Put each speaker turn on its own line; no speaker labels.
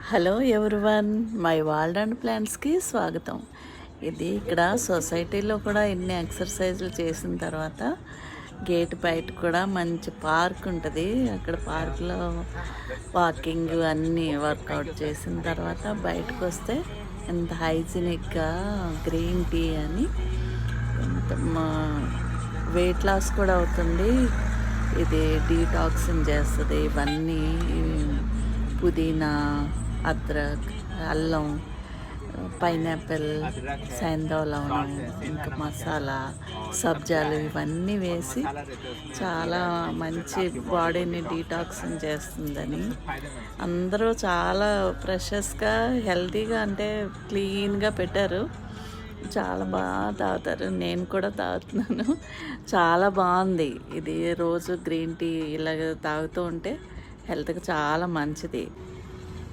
Hello everyone, my world and ప్లాన్స్కి స్వాగతం. ఇది ఇక్కడ సొసైటీలో కూడా ఎన్ని ఎక్సర్సైజులు చేసిన తర్వాత గేట్ బయట కూడా మంచి పార్క్ ఉంటుంది. అక్కడ పార్క్లో వాకింగ్ అన్నీ వర్కౌట్ చేసిన తర్వాత బయటకు వస్తే ఎంత హైజీనిక్గా గ్రీన్ టీ అని ఎంత వెయిట్ లాస్ కూడా అవుతుంది. ఇది డీటాక్సిన్ చేస్తుంది. ఇవన్నీ పుదీనా, అద్రక్, అల్లం, పైనాపిల్, సైంధవ లవణం, ఇంకా మసాలా, సబ్జాలు ఇవన్నీ వేసి చాలా మంచి బాడీని డీటాక్సిన్ చేస్తుందని అందరూ చాలా ఫ్రెషెస్గా హెల్తీగా అంటే క్లీన్గా పెట్టారు. చాలా బాగా తాగుతారు. నేను కూడా తాగుతున్నాను. చాలా బాగుంది. ఇది రోజు గ్రీన్ టీ ఇలాగ తాగుతూ ఉంటే హెల్త్కి చాలా మంచిది.